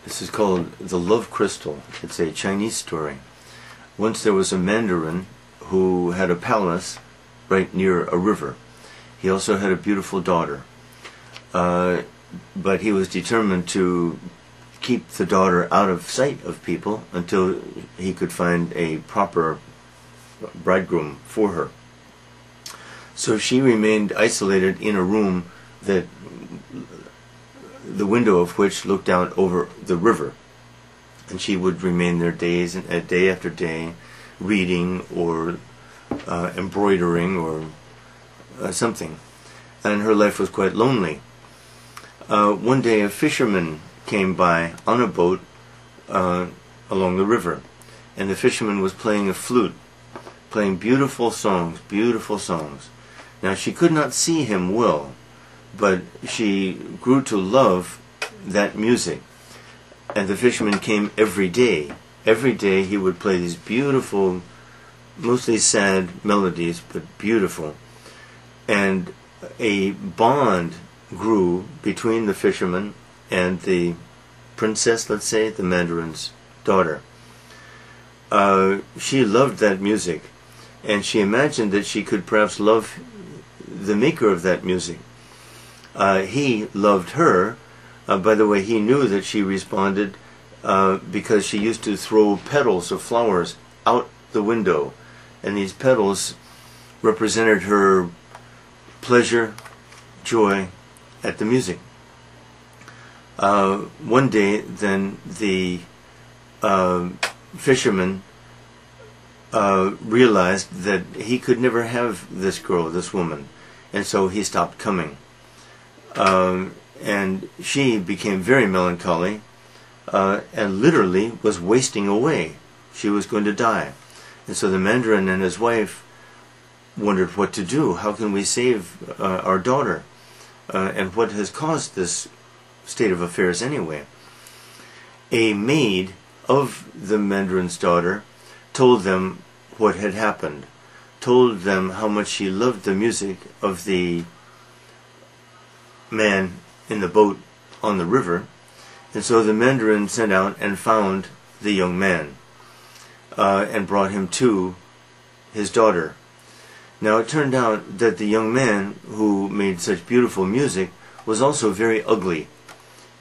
This is called The Love Crystal. It's a Chinese story. Once there was a mandarin who had a palace right near a river. He also had a beautiful daughter. But he was determined to keep the daughter out of sight of people until he could find a proper bridegroom for her. So she remained isolated in a room that the window of which looked out over the river, and she would remain there day after day, reading or embroidering or something, and her life was quite lonely. One day a fisherman came by on a boat along the river, and the fisherman was playing a flute, playing beautiful songs, beautiful songs. Now she could not see him well, but she grew to love that music. And the fisherman came every day. Every day he would play these beautiful, mostly sad melodies, but beautiful. And a bond grew between the fisherman and the princess, let's say, the mandarin's daughter. She loved that music, and she imagined that she could perhaps love the maker of that music. He loved her. By the way, he knew that she responded because she used to throw petals of flowers out the window, and these petals represented her pleasure, joy at the music. One day, then, the fisherman realized that he could never have this girl, this woman, and so he stopped coming. And she became very melancholy and literally was wasting away. She was going to die. And so the mandarin and his wife wondered what to do. How can we save our daughter? And what has caused this state of affairs anyway? A maid of the mandarin's daughter told them what had happened, told them how much she loved the music of the man in the boat on the river. And so the mandarin sent out and found the young man and brought him to his daughter. Now it turned out that the young man who made such beautiful music was also very ugly.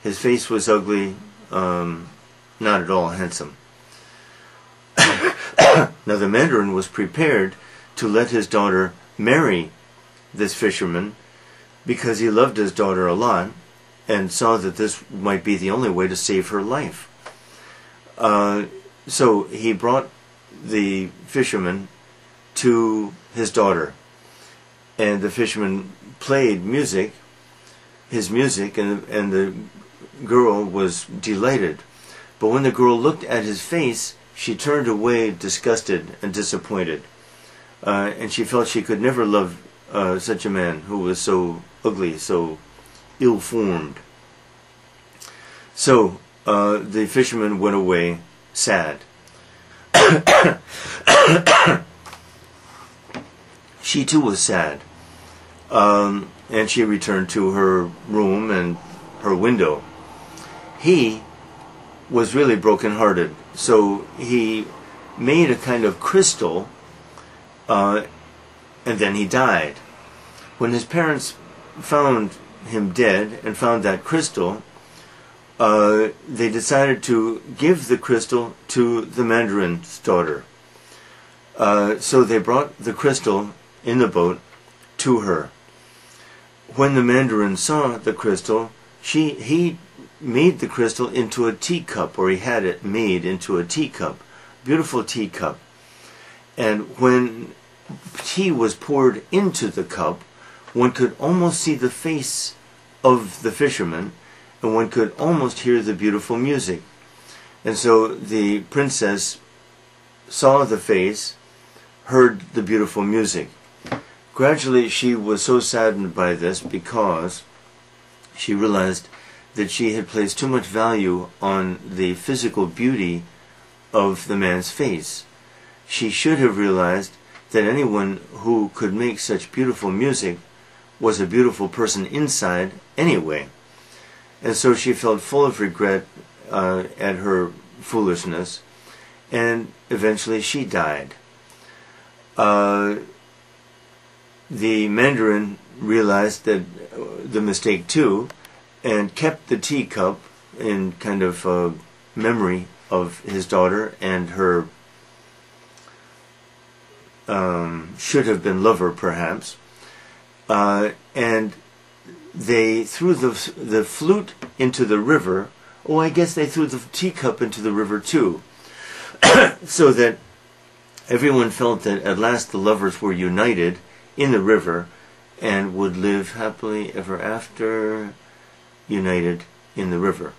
His face was ugly, not at all handsome. Now the mandarin was prepared to let his daughter marry this fisherman because he loved his daughter a lot and saw that this might be the only way to save her life. So he brought the fisherman to his daughter, and the fisherman played music, his music, and the girl was delighted. But when the girl looked at his face, she turned away disgusted and disappointed, and she felt she could never love such a man who was so ugly, so ill-formed. So the fisherman went away sad. She too was sad, and she returned to her room and her window. He was really broken-hearted, so he made a kind of crystal, and then he died. When his parents found him dead and found that crystal, they decided to give the crystal to the mandarin's daughter. So they brought the crystal in the boat to her. When the mandarin saw the crystal, he made the crystal into a teacup, or he had it made into a teacup, beautiful teacup. And when tea was poured into the cup, one could almost see the face of the fisherman, and one could almost hear the beautiful music. And so the princess saw the face, heard the beautiful music. Gradually she was so saddened by this because she realized that she had placed too much value on the physical beauty of the man's face. She should have realized that anyone who could make such beautiful music was a beautiful person inside anyway. And so she felt full of regret at her foolishness, and eventually she died. The Mandarin realized that the mistake too, and kept the teacup in kind of memory of his daughter and her should have been lover, perhaps. And they threw the flute into the river. Oh, I guess they threw the teacup into the river too. So that everyone felt that at last the lovers were united in the river and would live happily ever after, united in the river.